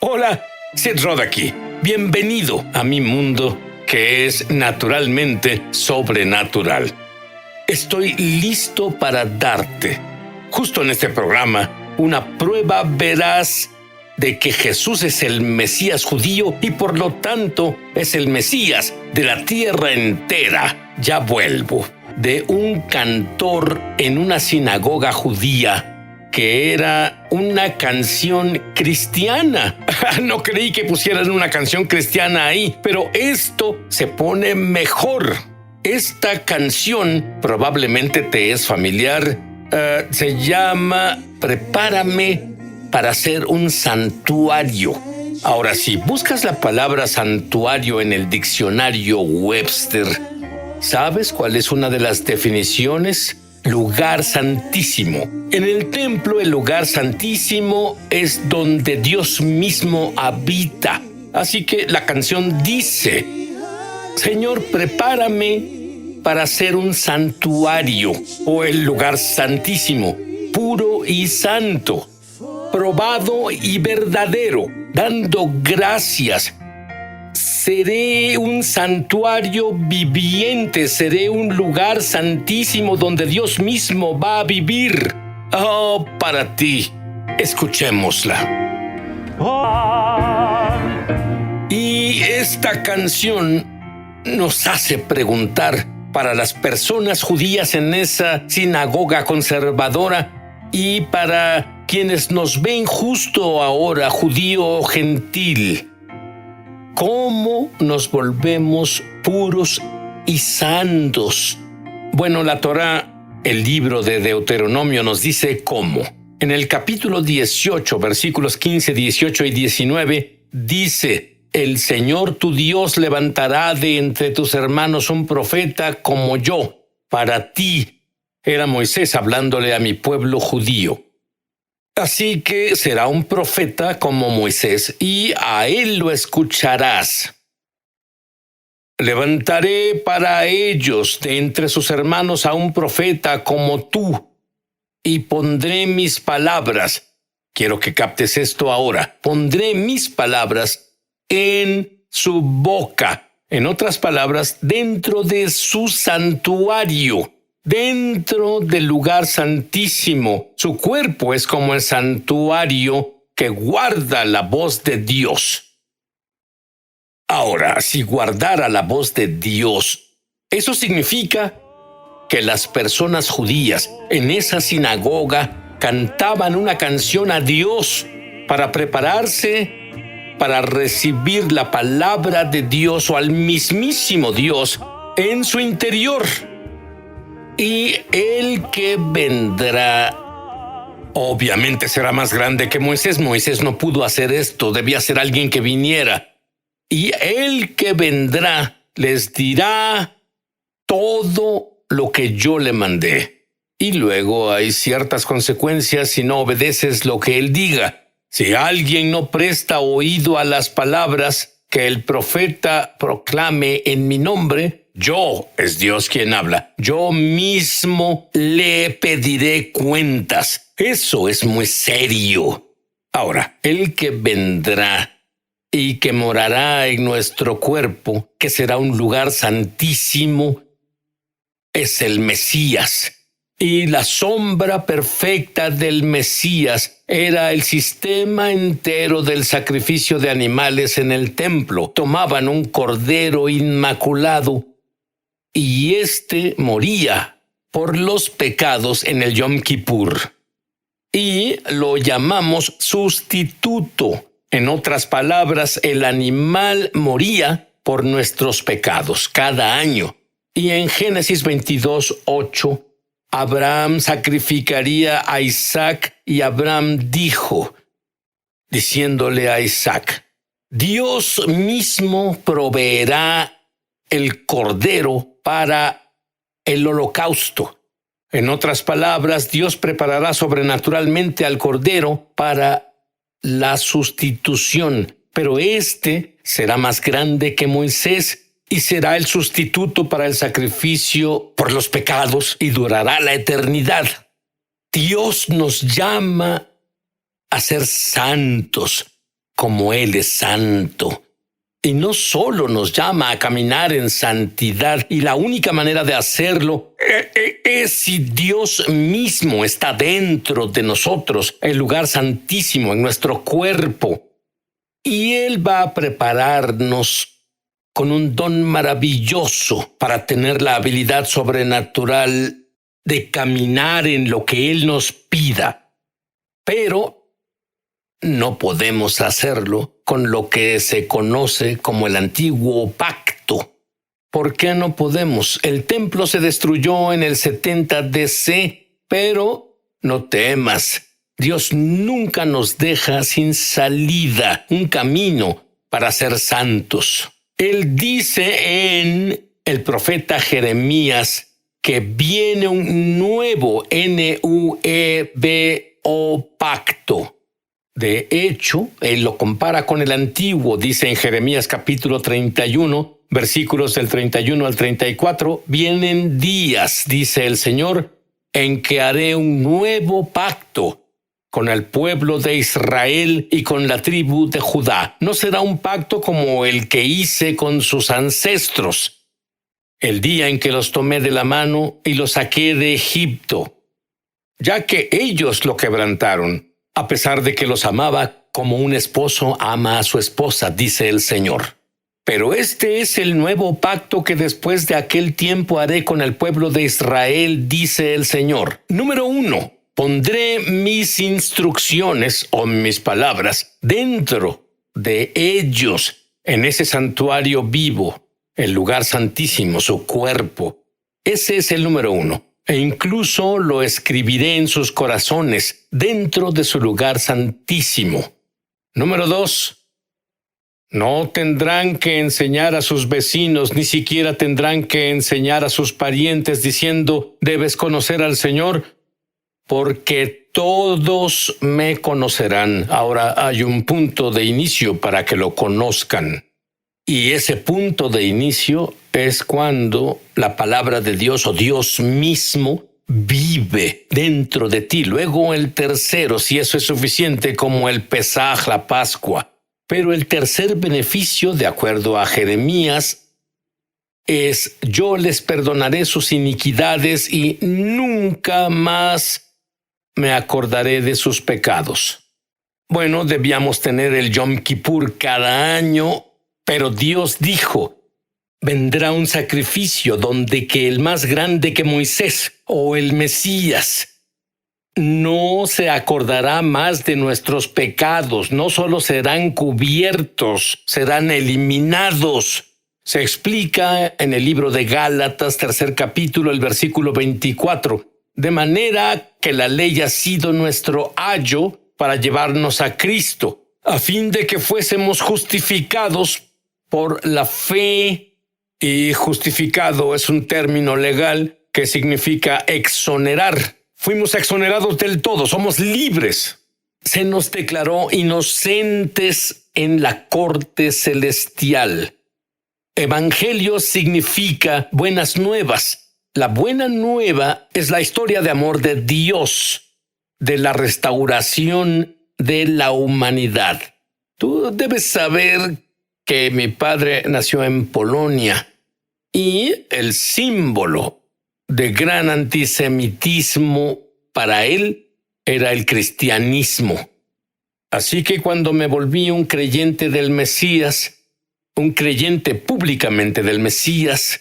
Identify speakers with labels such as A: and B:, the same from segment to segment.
A: Hola, Seth Rod aquí. Bienvenido a mi mundo que es naturalmente sobrenatural. Estoy listo para darte, justo en este programa, una prueba veraz de que Jesús es el Mesías judío y por lo tanto es el Mesías de la tierra entera. Ya vuelvo. De un cantor en una sinagoga judía que era una canción cristiana. No creí que pusieran una canción cristiana ahí, pero esto se pone mejor. Esta canción probablemente te es familiar. Se llama Prepárame para ser un santuario. Ahora, si buscas la palabra santuario en el diccionario Webster, ¿sabes cuál es una de las definiciones? Lugar santísimo. En el templo, el lugar santísimo es donde Dios mismo habita. Así que la canción dice: Señor, prepárame para ser un santuario, o el lugar santísimo, puro y santo, probado y verdadero, dando gracias. Seré un santuario viviente, seré un lugar santísimo donde Dios mismo va a vivir. Oh, para ti, escuchémosla. Y esta canción nos hace preguntar para las personas judías en esa sinagoga conservadora y para quienes nos ven justo ahora, judío o gentil. ¿Cómo nos volvemos puros y santos? Bueno, la Torá, el libro de Deuteronomio, nos dice cómo. En el capítulo 18, versículos 15, 18 y 19, dice: El Señor tu Dios levantará de entre tus hermanos un profeta como yo. Para ti, era Moisés hablándole a mi pueblo judío. Así que será un profeta como Moisés, y a él lo escucharás. Levantaré para ellos de entre sus hermanos a un profeta como tú, y pondré mis palabras. Quiero que captes esto ahora. Pondré mis palabras en su boca. En otras palabras, dentro de su santuario. Dentro del lugar santísimo. Su cuerpo es como el santuario que guarda la voz de Dios. Ahora, si guardara la voz de Dios, eso significa que las personas judías en esa sinagoga cantaban una canción a Dios para prepararse para recibir la palabra de Dios o al mismísimo Dios en su interior. Y el que vendrá, obviamente será más grande que Moisés. Moisés no pudo hacer esto, debía ser alguien que viniera. Y el que vendrá les dirá todo lo que yo le mandé. Y luego hay ciertas consecuencias si no obedeces lo que él diga. Si alguien no presta oído a las palabras que el profeta proclame en mi nombre, yo, es Dios quien habla, yo mismo le pediré cuentas. Eso es muy serio. Ahora, el que vendrá y que morará en nuestro cuerpo, que será un lugar santísimo, es el Mesías. Y la sombra perfecta del Mesías era el sistema entero del sacrificio de animales en el templo. Tomaban un cordero inmaculado y éste moría por los pecados en el Yom Kippur. Y lo llamamos sustituto. En otras palabras, el animal moría por nuestros pecados cada año. Y en Génesis 22:8, Abraham sacrificaría a Isaac y Abraham dijo, diciéndole a Isaac: Dios mismo proveerá el cordero para el holocausto. En otras palabras, Dios preparará sobrenaturalmente al cordero para la sustitución, pero este será más grande que Moisés y será el sustituto para el sacrificio por los pecados y durará la eternidad. Dios nos llama a ser santos, como Él es santo. Y no solo nos llama a caminar en santidad, y la única manera de hacerlo es si Dios mismo está dentro de nosotros, el lugar santísimo en nuestro cuerpo. Y Él va a prepararnos con un don maravilloso para tener la habilidad sobrenatural de caminar en lo que Él nos pida. Pero no podemos hacerlo con lo que se conoce como el antiguo pacto. ¿Por qué no podemos? El templo se destruyó en el 70 DC, pero no temas. Dios nunca nos deja sin salida, un camino para ser santos. Él dice en el profeta Jeremías que viene un nuevo nuevo pacto. De hecho, él lo compara con el antiguo, dice en Jeremías capítulo 31, versículos del 31 al 34, vienen días, dice el Señor, en que haré un nuevo pacto con el pueblo de Israel y con la tribu de Judá. No será un pacto como el que hice con sus ancestros, el día en que los tomé de la mano y los saqué de Egipto, ya que ellos lo quebrantaron, a pesar de que los amaba como un esposo ama a su esposa, dice el Señor. Pero este es el nuevo pacto que después de aquel tiempo haré con el pueblo de Israel, dice el Señor. Número 1. Pondré mis instrucciones o mis palabras dentro de ellos, en ese santuario vivo, el lugar santísimo, su cuerpo. Ese es el número 1. E incluso lo escribiré en sus corazones, dentro de su lugar santísimo. Número 2. No tendrán que enseñar a sus vecinos, ni siquiera tendrán que enseñar a sus parientes, diciendo, debes conocer al Señor, porque todos me conocerán. Ahora hay un punto de inicio para que lo conozcan. Y ese punto de inicio es cuando la palabra de Dios o Dios mismo vive dentro de ti. Luego el tercero, si eso es suficiente, como el Pesaj, la Pascua. Pero el tercer beneficio, de acuerdo a Jeremías, es yo les perdonaré sus iniquidades y nunca más me acordaré de sus pecados. Bueno, debíamos tener el Yom Kippur cada año, pero Dios dijo, vendrá un sacrificio donde que el más grande que Moisés o el Mesías no se acordará más de nuestros pecados, no solo serán cubiertos, serán eliminados. Se explica en el libro de Gálatas, 3 capítulo, el versículo 24, de manera que la ley ha sido nuestro ayo para llevarnos a Cristo, a fin de que fuésemos justificados por la fe. Y justificado es un término legal que significa exonerar. Fuimos exonerados del todo, somos libres. Se nos declaró inocentes en la corte celestial. Evangelio significa buenas nuevas. La buena nueva es la historia de amor de Dios, de la restauración de la humanidad. Tú debes saber que mi padre nació en Polonia y el símbolo de gran antisemitismo para él era el cristianismo. Así que cuando me volví un creyente del Mesías, un creyente públicamente del Mesías,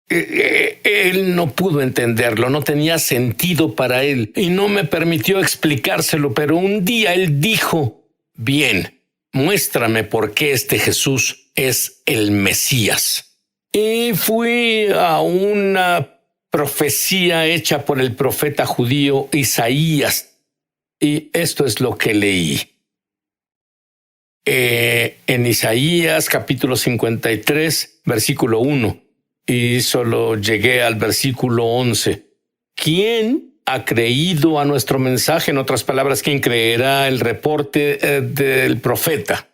A: él no pudo entenderlo, no tenía sentido para él y no me permitió explicárselo, pero un día él dijo, bien, muéstrame por qué este Jesús es el Mesías. Y fui a una profecía hecha por el profeta judío Isaías, y esto es lo que leí. En Isaías capítulo 53, versículo 1, y solo llegué al versículo 11. ¿Quién ha creído a nuestro mensaje? En otras palabras, ¿quién creerá el reporte del profeta?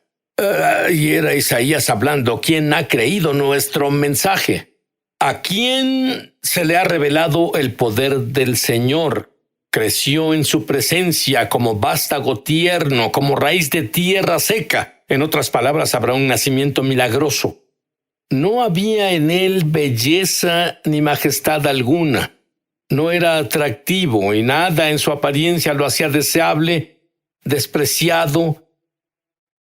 A: Y era Isaías hablando, ¿quién ha creído nuestro mensaje? ¿A quién se le ha revelado el poder del Señor? Creció en su presencia como vástago tierno, como raíz de tierra seca. En otras palabras, habrá un nacimiento milagroso. No había en él belleza ni majestad alguna. No era atractivo y nada en su apariencia lo hacía deseable, despreciado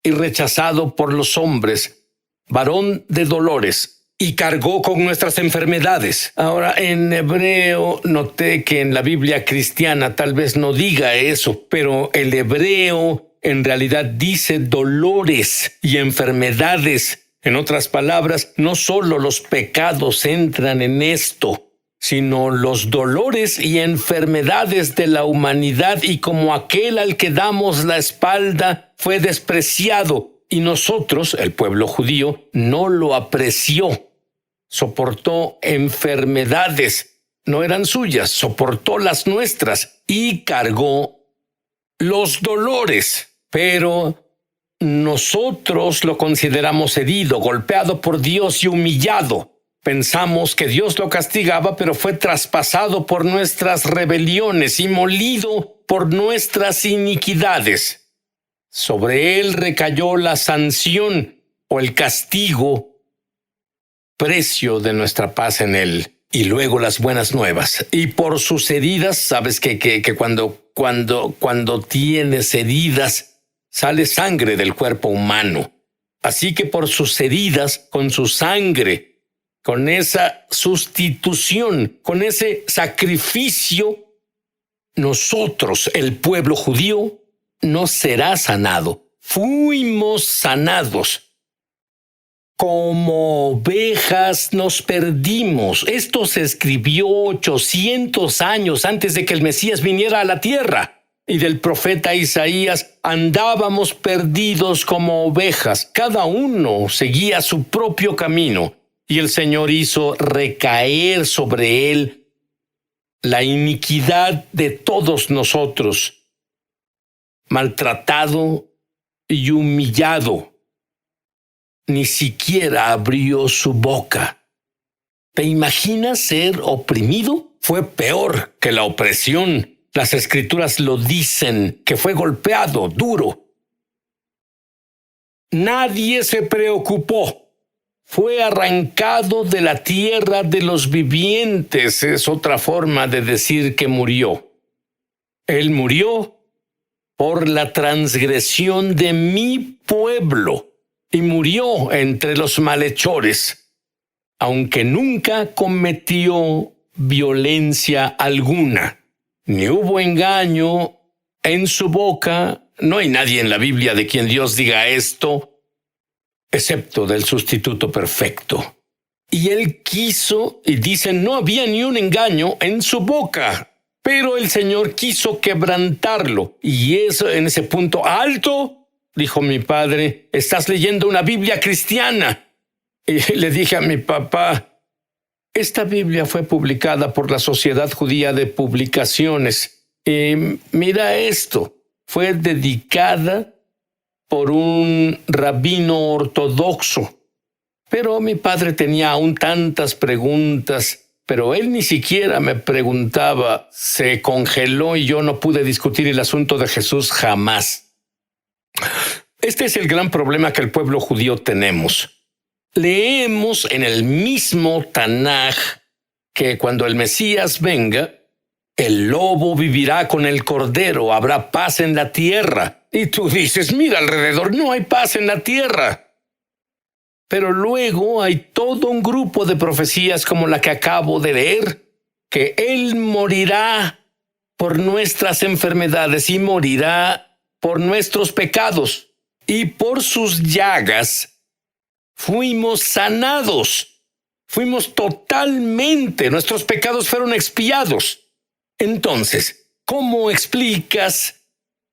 A: y rechazado por los hombres. Varón de dolores, y cargó con nuestras enfermedades. Ahora, en hebreo, noté que en la Biblia cristiana tal vez no diga eso, pero el hebreo en realidad dice dolores y enfermedades. En otras palabras, no solo los pecados entran en esto, sino los dolores y enfermedades de la humanidad, y como aquel al que damos la espalda fue despreciado, y nosotros, el pueblo judío, no lo apreció. Soportó enfermedades, no eran suyas, soportó las nuestras y cargó los dolores. Pero nosotros lo consideramos herido, golpeado por Dios y humillado. Pensamos que Dios lo castigaba, pero fue traspasado por nuestras rebeliones y molido por nuestras iniquidades. Sobre él recayó la sanción o el castigo, precio de nuestra paz en él. Y luego las buenas nuevas. Y por sus heridas, sabes que cuando tienes heridas, sale sangre del cuerpo humano. Así que por sus heridas, con su sangre, con esa sustitución, con ese sacrificio, nosotros, el pueblo judío, no será sanado. Fuimos sanados. Como ovejas nos perdimos. Esto se escribió 800 años antes de que el Mesías viniera a la tierra. Y del profeta Isaías: andábamos perdidos como ovejas. Cada uno seguía su propio camino. Y el Señor hizo recaer sobre él la iniquidad de todos nosotros. Maltratado y humillado, ni siquiera abrió su boca. ¿Te imaginas ser oprimido? Fue peor que la opresión. Las Escrituras lo dicen, que fue golpeado duro. Nadie se preocupó. Fue arrancado de la tierra de los vivientes. Es otra forma de decir que murió. Él murió por la transgresión de mi pueblo, y murió entre los malhechores, aunque nunca cometió violencia alguna, ni hubo engaño en su boca. No hay nadie en la Biblia de quien Dios diga esto, excepto del sustituto perfecto. Y él quiso, y dicen, no había ni un engaño en su boca. Pero el Señor quiso quebrantarlo. Y eso, en ese punto: alto, dijo mi padre, estás leyendo una Biblia cristiana. Y le dije a mi papá: esta Biblia fue publicada por la Sociedad Judía de Publicaciones. Y mira esto, fue dedicada por un rabino ortodoxo. Pero mi padre tenía aún tantas preguntas. Pero él ni siquiera me preguntaba. Se congeló y yo no pude discutir el asunto de Jesús jamás. Este es el gran problema que el pueblo judío tenemos. Leemos en el mismo Tanaj que cuando el Mesías venga, el lobo vivirá con el cordero, habrá paz en la tierra. Y tú dices: mira alrededor, no hay paz en la tierra. Pero luego hay todo un grupo de profecías como la que acabo de leer, que Él morirá por nuestras enfermedades y morirá por nuestros pecados. Y por sus llagas fuimos sanados. Fuimos totalmente, nuestros pecados fueron expiados. Entonces, ¿cómo explicas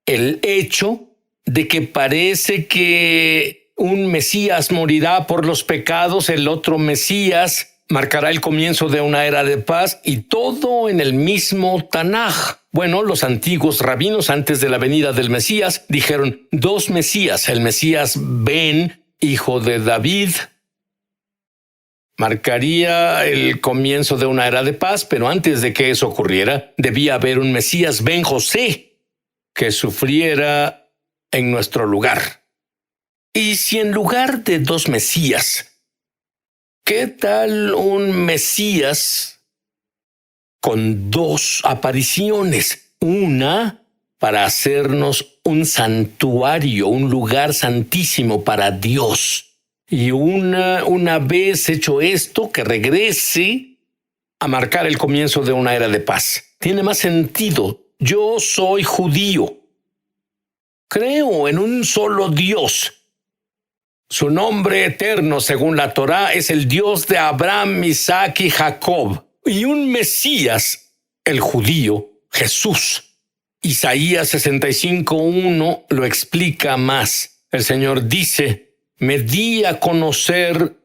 A: el hecho de que parece que un Mesías morirá por los pecados, el otro Mesías marcará el comienzo de una era de paz, y todo en el mismo Tanaj? Bueno, los antiguos rabinos antes de la venida del Mesías dijeron dos Mesías: el Mesías Ben, hijo de David, Marcaría el comienzo de una era de paz, pero antes de que eso ocurriera, debía haber un Mesías Ben José que sufriera en nuestro lugar. Y si en lugar de dos Mesías, ¿qué tal un Mesías con dos apariciones? Una para hacernos un santuario, un lugar santísimo para Dios. Y una vez hecho esto, que regrese a marcar el comienzo de una era de paz. Tiene más sentido. Yo soy judío. Creo en un solo Dios. Su nombre eterno, según la Torá, es el Dios de Abraham, Isaac y Jacob. Y un Mesías, el judío, Jesús. Isaías 65:1 lo explica más. El Señor dice: me di a conocer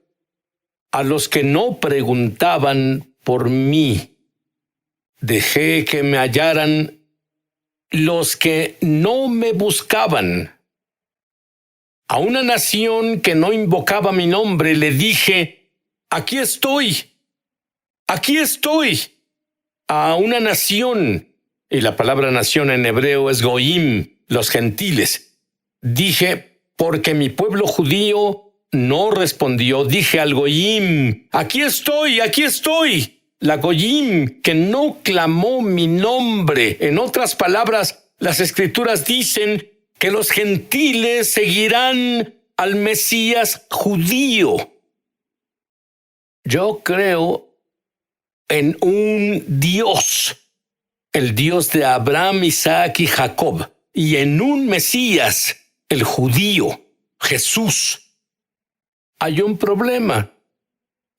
A: a los que no preguntaban por mí. Dejé que me hallaran los que no me buscaban. A una nación que no invocaba mi nombre le dije: aquí estoy, aquí estoy. A una nación, y la palabra nación en hebreo es goim, los gentiles, dije: porque mi pueblo judío no respondió, dije al goyim: aquí estoy, aquí estoy. La goyim que no clamó mi nombre. En otras palabras, las Escrituras dicen que los gentiles seguirán al Mesías judío. Yo creo en un Dios, el Dios de Abraham, Isaac y Jacob, y en un Mesías, el judío, Jesús. Hay un problema,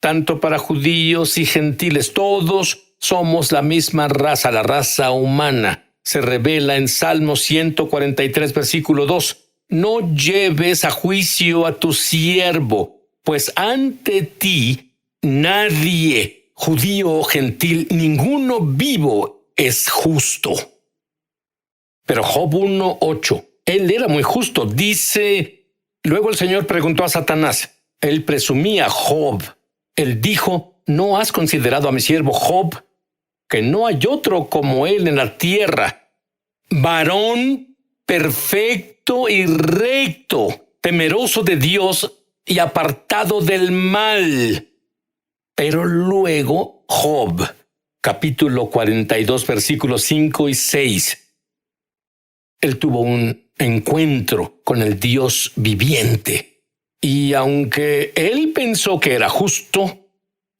A: tanto para judíos y gentiles. Todos somos la misma raza, la raza humana. Se revela en Salmo 143, versículo 2. No lleves a juicio a tu siervo, pues ante ti nadie, judío o gentil, ninguno vivo es justo. Pero Job 1:8. Él era muy justo. Dice: luego el Señor preguntó a Satanás. Él presumía Job. Él dijo: ¿no has considerado a mi siervo Job? Que no hay otro como él en la tierra. Varón perfecto y recto, temeroso de Dios y apartado del mal. Pero luego Job, capítulo 42, versículos 5 y 6. Él tuvo un encuentro con el Dios viviente. Y aunque él pensó que era justo,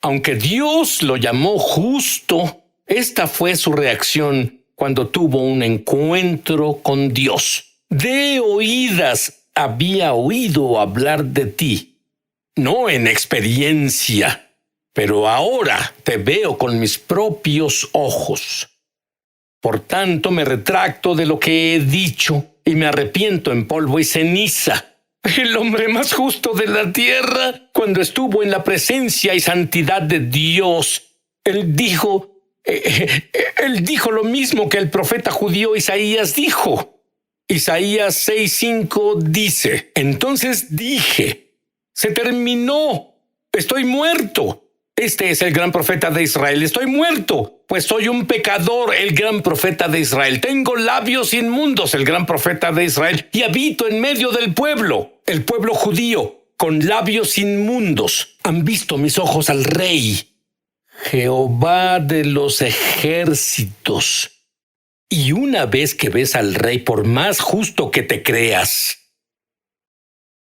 A: aunque Dios lo llamó justo, esta fue su reacción cuando tuvo un encuentro con Dios. De oídas había oído hablar de ti, no en experiencia, pero ahora te veo con mis propios ojos. Por tanto, me retracto de lo que he dicho y me arrepiento en polvo y ceniza. El hombre más justo de la tierra, cuando estuvo en la presencia y santidad de Dios, él dijo lo mismo que el profeta judío Isaías dijo. Isaías 6:5 dice: entonces dije, se terminó, estoy muerto. Este es el gran profeta de Israel. Estoy muerto, pues soy un pecador, el gran profeta de Israel. Tengo labios inmundos, el gran profeta de Israel, y habito en medio del pueblo, el pueblo judío, con labios inmundos. Han visto mis ojos al Rey, Jehová de los ejércitos. Y una vez que ves al Rey, por más justo que te creas,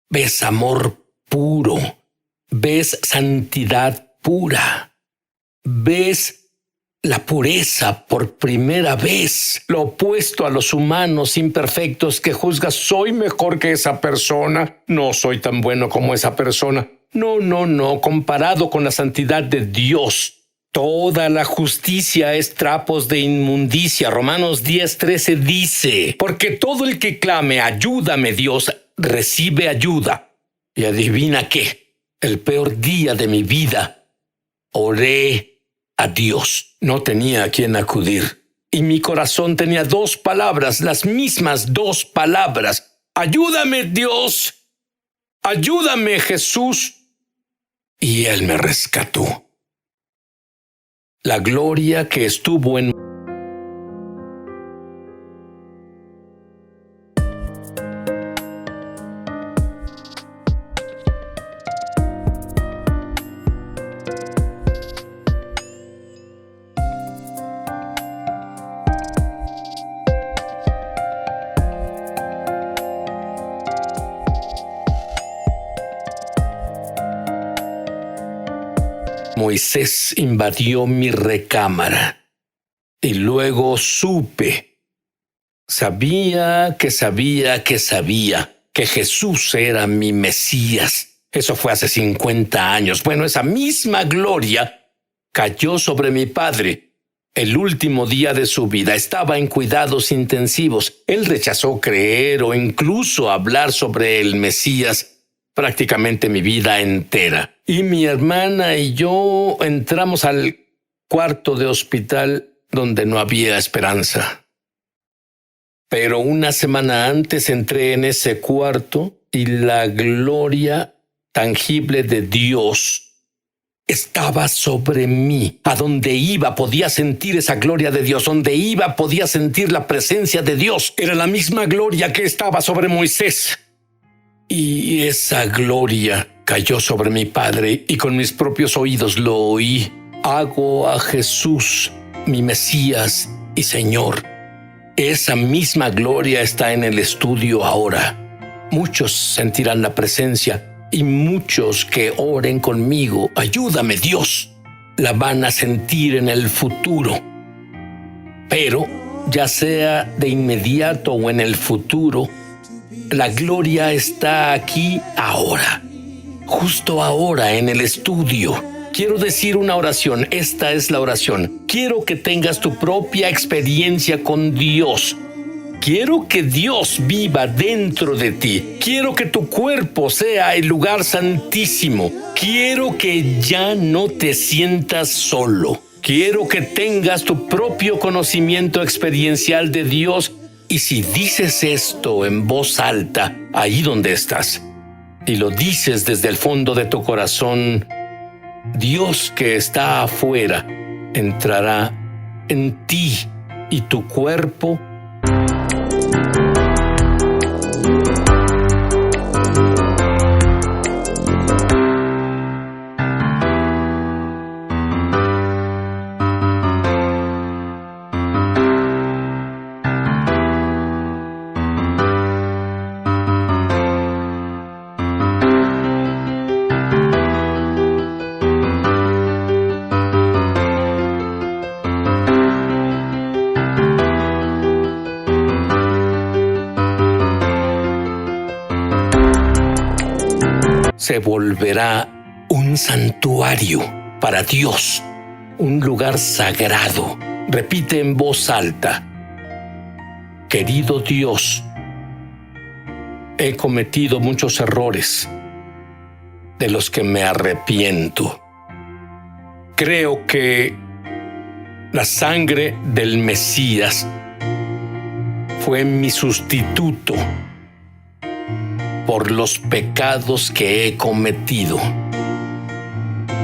A: ves amor puro, ves santidad pura, ves la pureza por primera vez, lo opuesto a los humanos imperfectos que juzgas: soy mejor que esa persona, no soy tan bueno como esa persona. No, comparado con la santidad de Dios, toda la justicia es trapos de inmundicia. Romanos 10:13 dice: porque todo el que clame, ayúdame Dios, recibe ayuda. Y adivina qué, el peor día de mi vida, oré a Dios. No tenía a quién acudir. Y mi corazón tenía dos palabras, las mismas dos palabras: ayúdame Dios, ayúdame Jesús. y Él me rescató. La gloria que estuvo en Moisés invadió mi recámara y luego sabía que Jesús era mi Mesías. Eso fue hace 50 años. Bueno, esa misma gloria cayó sobre mi padre. El último día de su vida estaba en cuidados intensivos. Él rechazó creer o incluso hablar sobre el Mesías prácticamente mi vida entera. Y mi hermana y yo entramos al cuarto de hospital donde no había esperanza. Pero una semana antes entré en ese cuarto y la gloria tangible de Dios estaba sobre mí. A donde iba podía sentir esa gloria de Dios. Donde iba podía sentir la presencia de Dios. Era la misma gloria que estaba sobre Moisés. Y esa gloria cayó sobre mi padre y con mis propios oídos lo oí. Hago a Jesús mi Mesías y Señor. Esa misma gloria está en el estudio ahora. Muchos sentirán la presencia y muchos que oren conmigo, ayúdame Dios, la van a sentir en el futuro. Pero, ya sea de inmediato o en el futuro, la gloria está aquí ahora, justo ahora en el estudio. Quiero decir una oración. Esta es la oración. Quiero que tengas tu propia experiencia con Dios. Quiero que Dios viva dentro de ti. Quiero que tu cuerpo sea el lugar santísimo. Quiero que ya no te sientas solo. Quiero que tengas tu propio conocimiento experiencial de Dios. Y si dices esto en voz alta, ahí donde estás, y lo dices desde el fondo de tu corazón, Dios que está afuera entrará en ti y tu cuerpo se volverá un santuario para Dios, un lugar sagrado. Repite en voz alta: querido Dios, he cometido muchos errores de los que me arrepiento. Creo que la sangre del Mesías fue mi sustituto por los pecados que he cometido.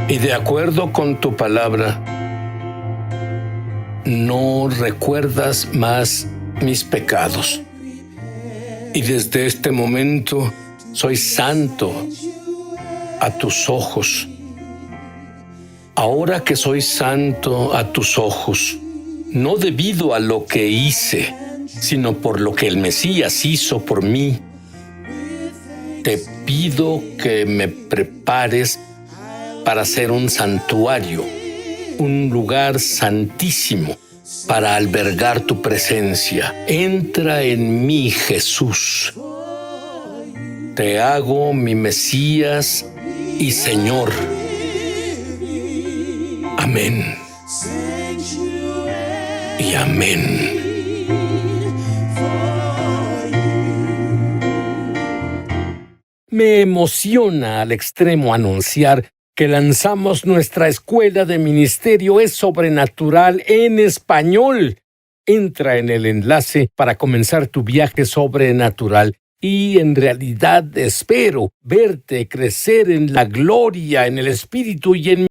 A: Y de acuerdo con tu palabra, no recuerdas más mis pecados. Y desde este momento soy santo a tus ojos. Ahora que soy santo a tus ojos, no debido a lo que hice, sino por lo que el Mesías hizo por mí, te pido que me prepares para ser un santuario, un lugar santísimo para albergar tu presencia. Entra en mí, Jesús. Te hago mi Mesías y Señor. Amén. Y amén. Me emociona al extremo anunciar que lanzamos nuestra escuela de ministerio Es Sobrenatural en español. Entra en el enlace para comenzar tu viaje sobrenatural Y en realidad espero verte crecer en la gloria, en el Espíritu y en